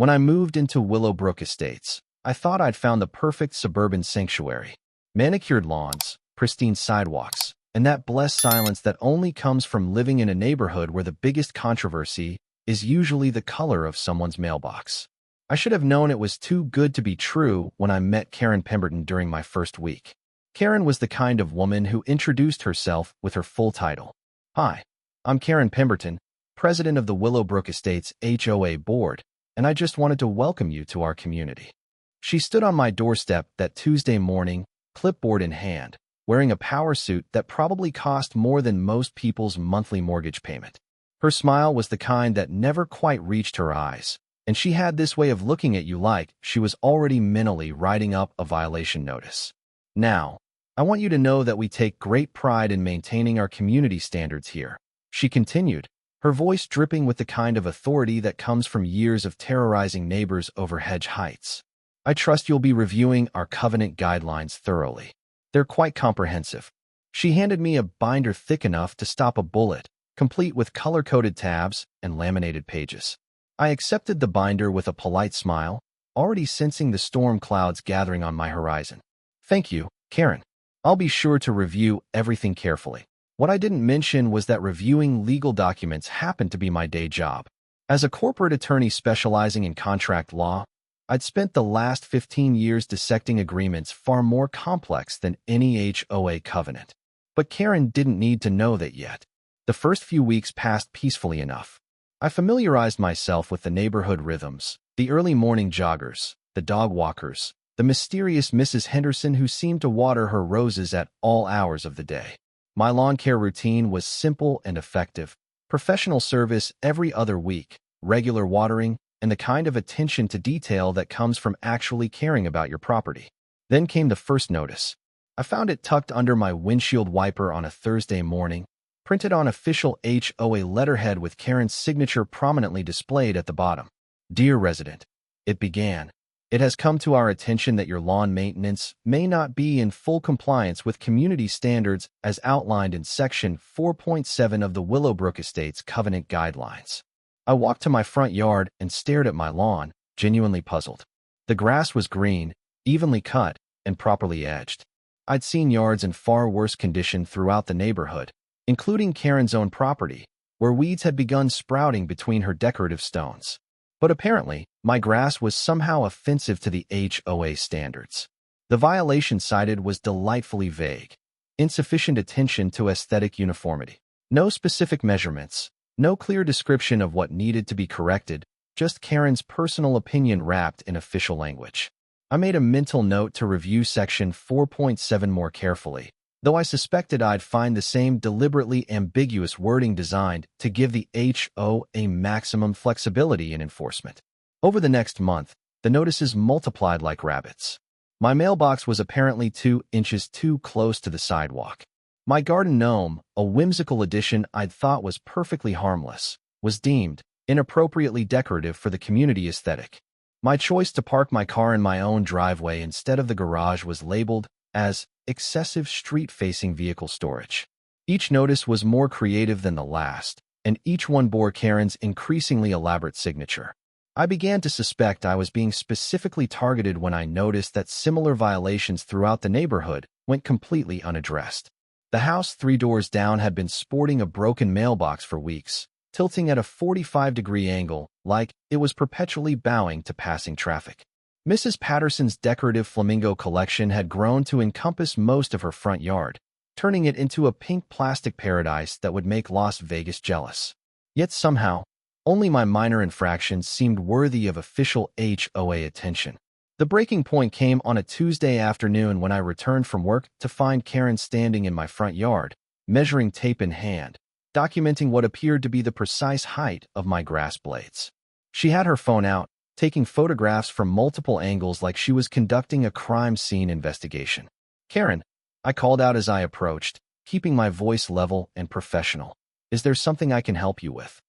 When I moved into Willowbrook Estates, I thought I'd found the perfect suburban sanctuary. Manicured lawns, pristine sidewalks, and that blessed silence that only comes from living in a neighborhood where the biggest controversy is usually the color of someone's mailbox. I should have known it was too good to be true when I met Karen Pemberton during my first week. Karen was the kind of woman who introduced herself with her full title. "Hi, I'm Karen Pemberton, president of the Willowbrook Estates HOA board, and I just wanted to welcome you to our community." She stood on my doorstep that Tuesday morning, clipboard in hand, wearing a power suit that probably cost more than most people's monthly mortgage payment. Her smile was the kind that never quite reached her eyes, and she had this way of looking at you like she was already mentally writing up a violation notice. "Now, I want you to know that we take great pride in maintaining our community standards here," she continued, her voice dripping with the kind of authority that comes from years of terrorizing neighbors over hedge heights. "I trust you'll be reviewing our covenant guidelines thoroughly. They're quite comprehensive." She handed me a binder thick enough to stop a bullet, complete with color-coded tabs and laminated pages. I accepted the binder with a polite smile, already sensing the storm clouds gathering on my horizon. "Thank you, Karen. I'll be sure to review everything carefully." What I didn't mention was that reviewing legal documents happened to be my day job. As a corporate attorney specializing in contract law, I'd spent the last 15 years dissecting agreements far more complex than any HOA covenant. But Karen didn't need to know that yet. The first few weeks passed peacefully enough. I familiarized myself with the neighborhood rhythms, the early morning joggers, the dog walkers, the mysterious Mrs. Henderson who seemed to water her roses at all hours of the day. My lawn care routine was simple and effective: professional service every other week, regular watering, and the kind of attention to detail that comes from actually caring about your property. Then came the first notice. I found it tucked under my windshield wiper on a Thursday morning, printed on official HOA letterhead with Karen's signature prominently displayed at the bottom. "Dear resident," it began, "it has come to our attention that your lawn maintenance may not be in full compliance with community standards as outlined in Section 4.7 of the Willowbrook Estates Covenant Guidelines." I walked to my front yard and stared at my lawn, genuinely puzzled. The grass was green, evenly cut, and properly edged. I'd seen yards in far worse condition throughout the neighborhood, including Karen's own property, where weeds had begun sprouting between her decorative stones. But apparently, my grass was somehow offensive to the HOA standards. The violation cited was delightfully vague: insufficient attention to aesthetic uniformity. No specific measurements, no clear description of what needed to be corrected, just Karen's personal opinion wrapped in official language. I made a mental note to review Section 4.7 more carefully, though I suspected I'd find the same deliberately ambiguous wording designed to give the HOA maximum flexibility in enforcement. Over the next month, the notices multiplied like rabbits. My mailbox was apparently 2 inches too close to the sidewalk. My garden gnome, a whimsical addition I'd thought was perfectly harmless, was deemed inappropriately decorative for the community aesthetic. My choice to park my car in my own driveway instead of the garage was labeled as excessive street-facing vehicle storage. Each notice was more creative than the last, and each one bore Karen's increasingly elaborate signature. I began to suspect I was being specifically targeted when I noticed that similar violations throughout the neighborhood went completely unaddressed. The house 3 doors down had been sporting a broken mailbox for weeks, tilting at a 45-degree angle, like it was perpetually bowing to passing traffic. Mrs. Patterson's decorative flamingo collection had grown to encompass most of her front yard, turning it into a pink plastic paradise that would make Las Vegas jealous. Yet somehow, only my minor infractions seemed worthy of official HOA attention. The breaking point came on a Tuesday afternoon when I returned from work to find Karen standing in my front yard, measuring tape in hand, documenting what appeared to be the precise height of my grass blades. She had her phone out, taking photographs from multiple angles like she was conducting a crime scene investigation. "Karen," I called out as I approached, keeping my voice level and professional, "is there something I can help you with?"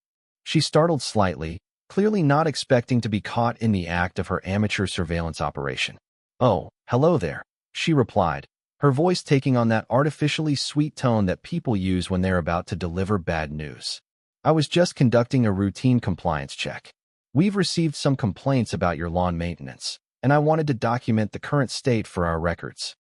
She startled slightly, clearly not expecting to be caught in the act of her amateur surveillance operation. "Oh, hello there," she replied, her voice taking on that artificially sweet tone that people use when they're about to deliver bad news. "I was just conducting a routine compliance check." We've received some complaints about your lawn maintenance, and I wanted to document the current state for our records.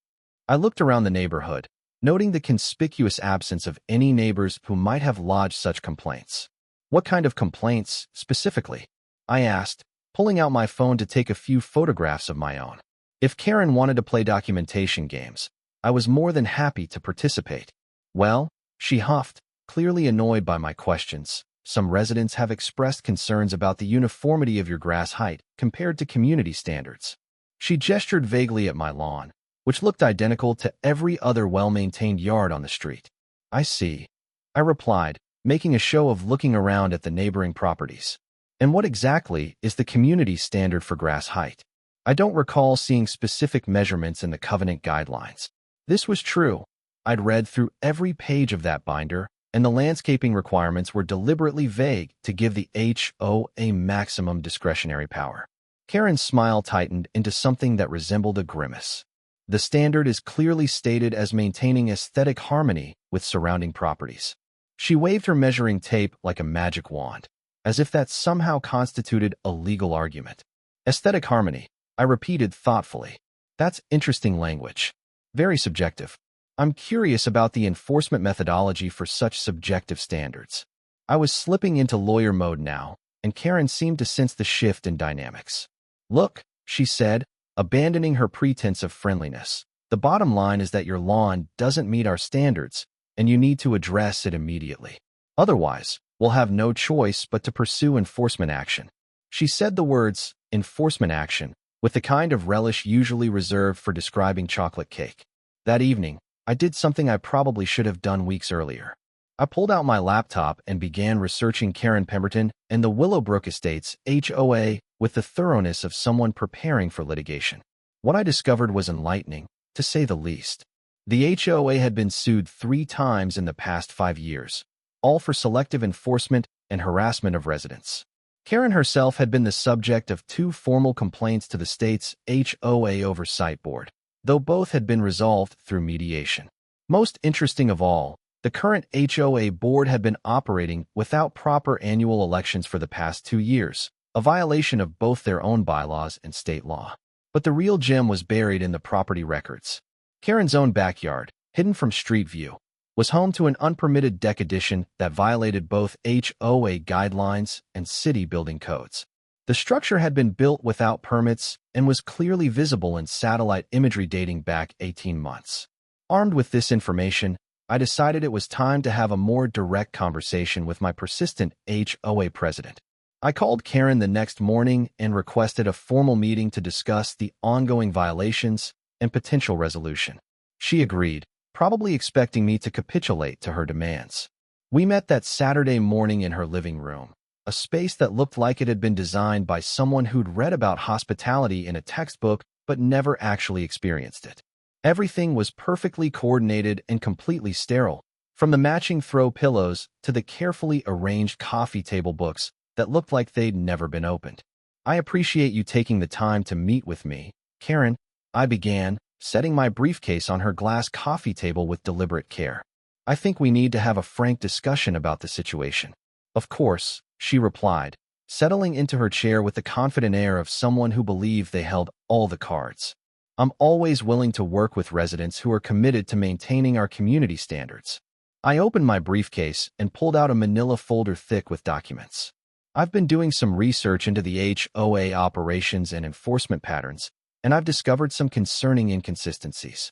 I looked around the neighborhood, noting the conspicuous absence of any neighbors who might have lodged such complaints. What kind of complaints, specifically? I asked, pulling out my phone to take a few photographs of my own. If Karen wanted to play documentation games, I was more than happy to participate. Well, she huffed, clearly annoyed by my questions. Some residents have expressed concerns about the uniformity of your grass height compared to community standards. She gestured vaguely at my lawn, which looked identical to every other well-maintained yard on the street. I see, I replied, making a show of looking around at the neighboring properties. And what exactly is the community standard for grass height? I don't recall seeing specific measurements in the covenant guidelines. This was true. I'd read through every page of that binder, and the landscaping requirements were deliberately vague to give the HOA maximum discretionary power. Karen's smile tightened into something that resembled a grimace. The standard is clearly stated as maintaining aesthetic harmony with surrounding properties. She waved her measuring tape like a magic wand, as if that somehow constituted a legal argument. Aesthetic harmony, I repeated thoughtfully. That's interesting language. Very subjective. I'm curious about the enforcement methodology for such subjective standards. I was slipping into lawyer mode now, and Karen seemed to sense the shift in dynamics. Look, she said, abandoning her pretense of friendliness. The bottom line is that your lawn doesn't meet our standards, and you need to address it immediately. Otherwise, we'll have no choice but to pursue enforcement action. She said the words, enforcement action, with the kind of relish usually reserved for describing chocolate cake. That evening, I did something I probably should have done weeks earlier. I pulled out my laptop and began researching Karen Pemberton and the Willowbrook Estates HOA with the thoroughness of someone preparing for litigation. What I discovered was enlightening, to say the least. The HOA had been sued 3 times in the past 5 years, all for selective enforcement and harassment of residents. Karen herself had been the subject of 2 formal complaints to the state's HOA Oversight Board, though both had been resolved through mediation. Most interesting of all, the current HOA board had been operating without proper annual elections for the past 2 years, a violation of both their own bylaws and state law. But the real gem was buried in the property records. Karen's own backyard, hidden from street view, was home to an unpermitted deck addition that violated both HOA guidelines and city building codes. The structure had been built without permits and was clearly visible in satellite imagery dating back 18 months. Armed with this information, I decided it was time to have a more direct conversation with my persistent HOA president. I called Karen the next morning and requested a formal meeting to discuss the ongoing violations and potential resolution. She agreed, probably expecting me to capitulate to her demands. We met that Saturday morning in her living room, a space that looked like it had been designed by someone who'd read about hospitality in a textbook but never actually experienced it. Everything was perfectly coordinated and completely sterile, from the matching throw pillows to the carefully arranged coffee table books that looked like they'd never been opened. I appreciate you taking the time to meet with me, Karen, I began, setting my briefcase on her glass coffee table with deliberate care. I think we need to have a frank discussion about the situation. Of course, she replied, settling into her chair with the confident air of someone who believed they held all the cards. I'm always willing to work with residents who are committed to maintaining our community standards. I opened my briefcase and pulled out a manila folder thick with documents. I've been doing some research into the HOA operations and enforcement patterns, and I've discovered some concerning inconsistencies.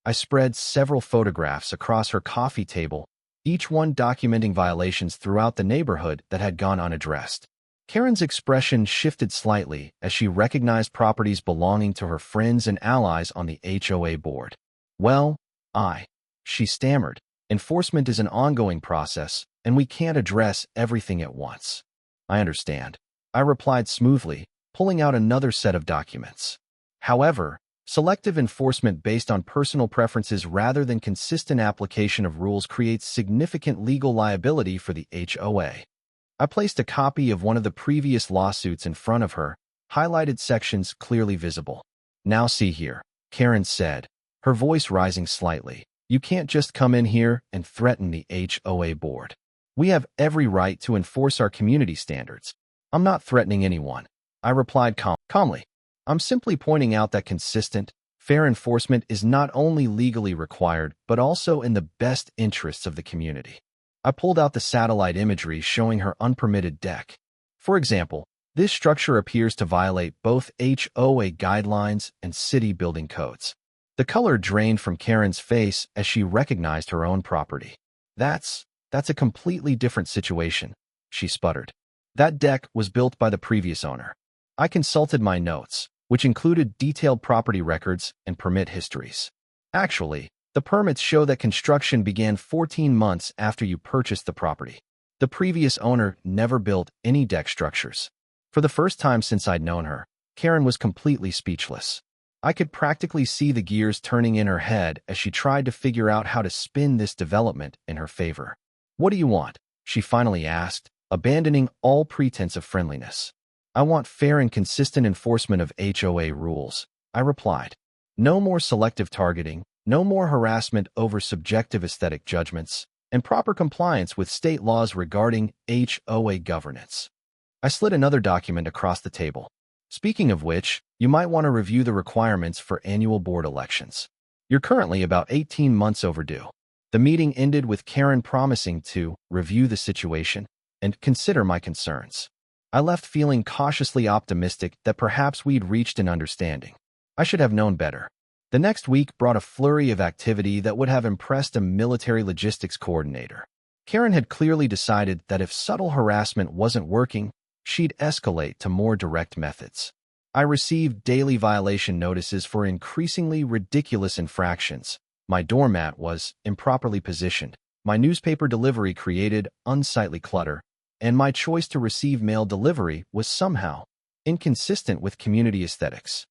I spread several photographs across her coffee table, each one documenting violations throughout the neighborhood that had gone unaddressed. Karen's expression shifted slightly as she recognized properties belonging to her friends and allies on the HOA board. Well, she stammered, enforcement is an ongoing process, and we can't address everything at once. I understand, I replied smoothly, pulling out another set of documents. However, selective enforcement based on personal preferences rather than consistent application of rules creates significant legal liability for the HOA. I placed a copy of one of the previous lawsuits in front of her, highlighted sections clearly visible. Now see here, Karen said, her voice rising slightly. You can't just come in here and threaten the HOA board. We have every right to enforce our community standards. I'm not threatening anyone, I replied calmly. I'm simply pointing out that consistent, fair enforcement is not only legally required, but also in the best interests of the community. I pulled out the satellite imagery showing her unpermitted deck. For example, this structure appears to violate both HOA guidelines and city building codes. The color drained from Karen's face as she recognized her own property. That's a completely different situation, she sputtered. That deck was built by the previous owner. I consulted my notes, which included detailed property records and permit histories. Actually, the permits show that construction began 14 months after you purchased the property. The previous owner never built any deck structures. For the first time since I'd known her, Karen was completely speechless. I could practically see the gears turning in her head as she tried to figure out how to spin this development in her favor. What do you want? She finally asked, abandoning all pretense of friendliness. I want fair and consistent enforcement of HOA rules, I replied. No more selective targeting, no more harassment over subjective aesthetic judgments, and proper compliance with state laws regarding HOA governance. I slid another document across the table. Speaking of which, you might want to review the requirements for annual board elections. You're currently about 18 months overdue. The meeting ended with Karen promising to review the situation and consider my concerns. I left feeling cautiously optimistic that perhaps we'd reached an understanding. I should have known better. The next week brought a flurry of activity that would have impressed a military logistics coordinator. Karen had clearly decided that if subtle harassment wasn't working, she'd escalate to more direct methods. I received daily violation notices for increasingly ridiculous infractions. My doormat was improperly positioned. My newspaper delivery created unsightly clutter, and my choice to receive mail delivery was somehow inconsistent with community aesthetics.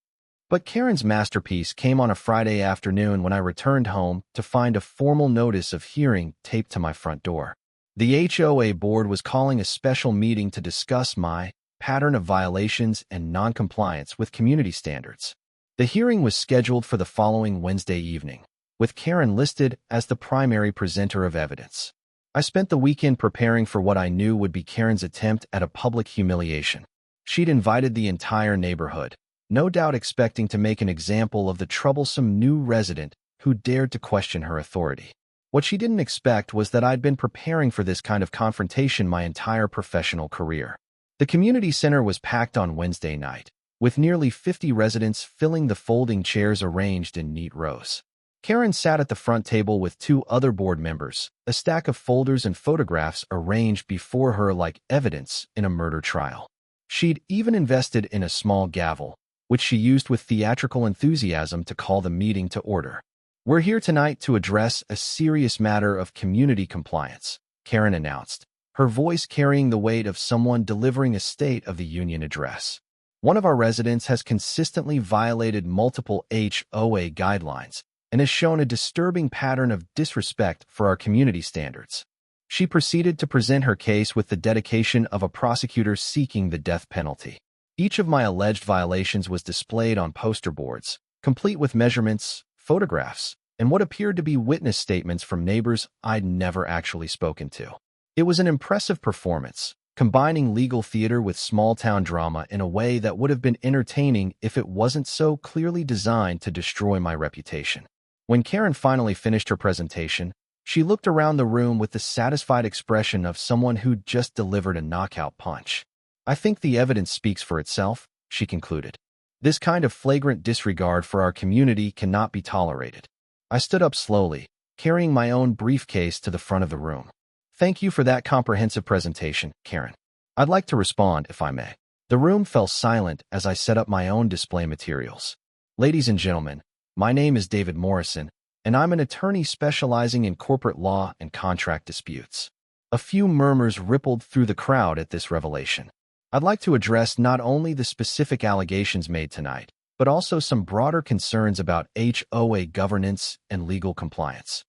But Karen's masterpiece came on a Friday afternoon when I returned home to find a formal notice of hearing taped to my front door. The HOA board was calling a special meeting to discuss my pattern of violations and noncompliance with community standards. The hearing was scheduled for the following Wednesday evening, with Karen listed as the primary presenter of evidence. I spent the weekend preparing for what I knew would be Karen's attempt at a public humiliation. She'd invited the entire neighborhood, no doubt expecting to make an example of the troublesome new resident who dared to question her authority. What she didn't expect was that I'd been preparing for this kind of confrontation my entire professional career. The community center was packed on Wednesday night, with nearly 50 residents filling the folding chairs arranged in neat rows. Karen sat at the front table with two other board members, a stack of folders and photographs arranged before her like evidence in a murder trial. She'd even invested in a small gavel, which she used with theatrical enthusiasm to call the meeting to order. We're here tonight to address a serious matter of community compliance, Karen announced, her voice carrying the weight of someone delivering a State of the Union address. One of our residents has consistently violated multiple HOA guidelines and has shown a disturbing pattern of disrespect for our community standards. She proceeded to present her case with the dedication of a prosecutor seeking the death penalty. Each of my alleged violations was displayed on poster boards, complete with measurements, photographs, and what appeared to be witness statements from neighbors I'd never actually spoken to. It was an impressive performance, combining legal theater with small-town drama in a way that would have been entertaining if it wasn't so clearly designed to destroy my reputation. When Karen finally finished her presentation, she looked around the room with the satisfied expression of someone who'd just delivered a knockout punch. I think the evidence speaks for itself, she concluded. This kind of flagrant disregard for our community cannot be tolerated. I stood up slowly, carrying my own briefcase to the front of the room. Thank you for that comprehensive presentation, Karen. I'd like to respond, if I may. The room fell silent as I set up my own display materials. Ladies and gentlemen, my name is David Morrison, and I'm an attorney specializing in corporate law and contract disputes. A few murmurs rippled through the crowd at this revelation. I'd like to address not only the specific allegations made tonight, but also some broader concerns about HOA governance and legal compliance.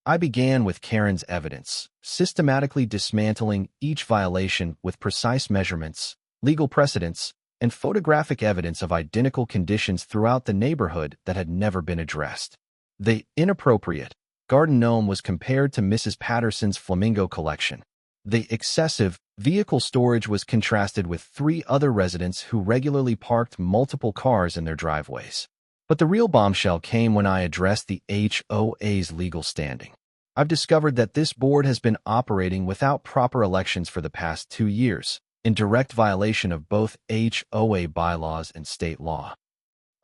I began with Karen's evidence, systematically dismantling each violation with precise measurements, legal precedents, and photographic evidence of identical conditions throughout the neighborhood that had never been addressed. The inappropriate garden gnome was compared to Mrs. Patterson's flamingo collection. The excessive Vehicle storage was contrasted with 3 other residents who regularly parked multiple cars in their driveways. But the real bombshell came when I addressed the HOA's legal standing. I've discovered that this board has been operating without proper elections for the past 2 years, in direct violation of both HOA bylaws and state law.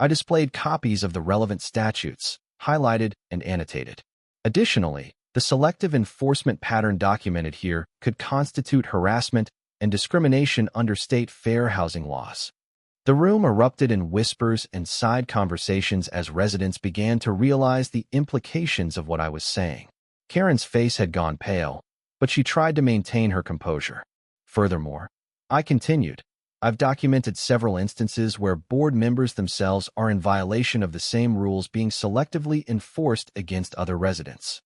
I displayed copies of the relevant statutes, highlighted and annotated. Additionally, the selective enforcement pattern documented here could constitute harassment and discrimination under state fair housing laws. The room erupted in whispers and side conversations as residents began to realize the implications of what I was saying. Karen's face had gone pale, but she tried to maintain her composure. Furthermore, I continued, I've documented several instances where board members themselves are in violation of the same rules being selectively enforced against other residents.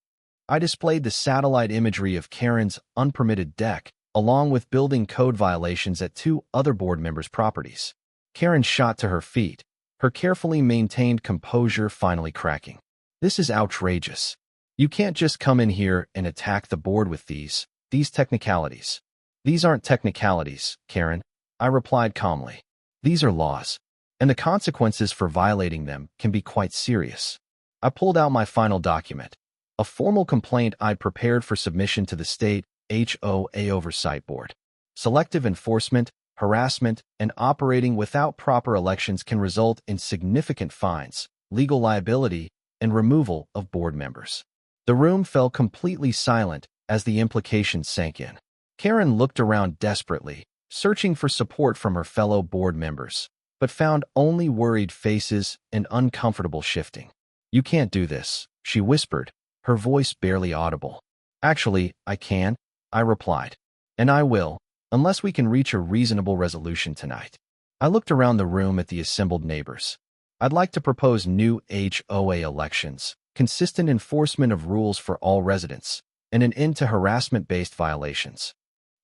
I displayed the satellite imagery of Karen's unpermitted deck, along with building code violations at 2 other board members' properties. Karen shot to her feet, her carefully maintained composure finally cracking. This is outrageous. You can't just come in here and attack the board with these technicalities. These aren't technicalities, Karen, I replied calmly. These are laws, and the consequences for violating them can be quite serious. I pulled out my final document, a formal complaint I'd prepared for submission to the state HOA Oversight Board. Selective enforcement, harassment, and operating without proper elections can result in significant fines, legal liability, and removal of board members. The room fell completely silent as the implications sank in. Karen looked around desperately, searching for support from her fellow board members, but found only worried faces and uncomfortable shifting. "You can't do this," she whispered, her voice barely audible. "Actually, I can," I replied. "And I will, unless we can reach a reasonable resolution tonight." I looked around the room at the assembled neighbors. "I'd like to propose new HOA elections, consistent enforcement of rules for all residents, and an end to harassment-based violations."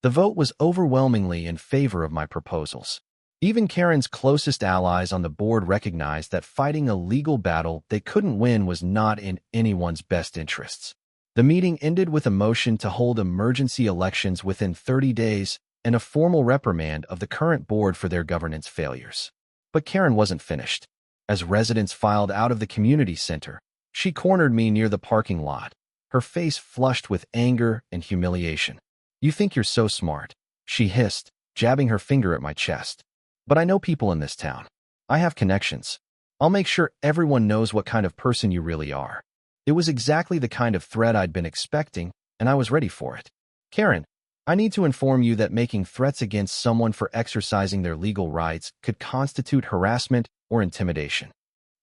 The vote was overwhelmingly in favor of my proposals. Even Karen's closest allies on the board recognized that fighting a legal battle they couldn't win was not in anyone's best interests. The meeting ended with a motion to hold emergency elections within 30 days and a formal reprimand of the current board for their governance failures. But Karen wasn't finished. As residents filed out of the community center, she cornered me near the parking lot, her face flushed with anger and humiliation. "You think you're so smart," she hissed, jabbing her finger at my chest. "But I know people in this town. I have connections. I'll make sure everyone knows what kind of person you really are." It was exactly the kind of threat I'd been expecting, and I was ready for it. "Karen, I need to inform you that making threats against someone for exercising their legal rights could constitute harassment or intimidation."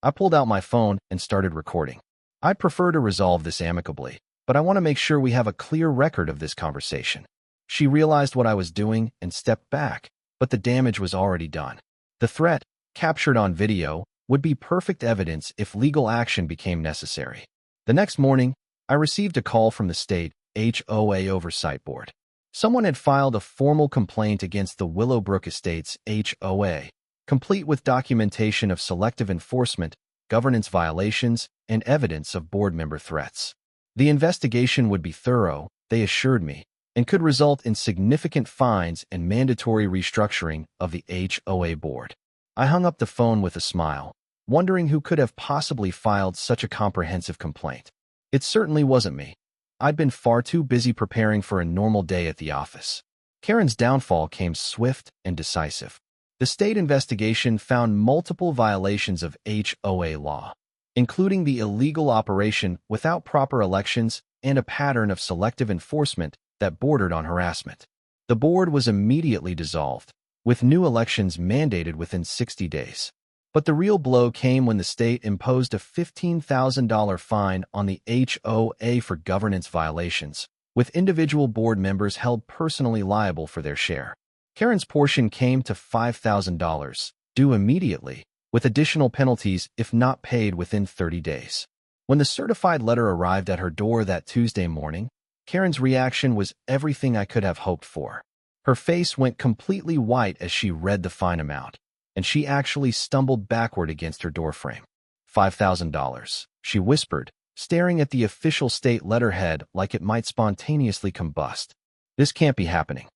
I pulled out my phone and started recording. "I'd prefer to resolve this amicably, but I want to make sure we have a clear record of this conversation." She realized what I was doing and stepped back, but the damage was already done. The threat, captured on video, would be perfect evidence if legal action became necessary. The next morning, I received a call from the state HOA Oversight Board. Someone had filed a formal complaint against the Willowbrook Estates HOA, complete with documentation of selective enforcement, governance violations, and evidence of board member threats. The investigation would be thorough, they assured me, and could result in significant fines and mandatory restructuring of the HOA board. I hung up the phone with a smile, wondering who could have possibly filed such a comprehensive complaint. It certainly wasn't me. I'd been far too busy preparing for a normal day at the office. Karen's downfall came swift and decisive. The state investigation found multiple violations of HOA law, including the illegal operation without proper elections and a pattern of selective enforcement that bordered on harassment. The board was immediately dissolved, with new elections mandated within 60 days. But the real blow came when the state imposed a $15,000 fine on the HOA for governance violations, with individual board members held personally liable for their share. Karen's portion came to $5,000, due immediately, with additional penalties if not paid within 30 days. When the certified letter arrived at her door that Tuesday morning, Karen's reaction was everything I could have hoped for. Her face went completely white as she read the fine amount, and she actually stumbled backward against her doorframe. $5,000, she whispered, staring at the official state letterhead like it might spontaneously combust. "This can't be happening.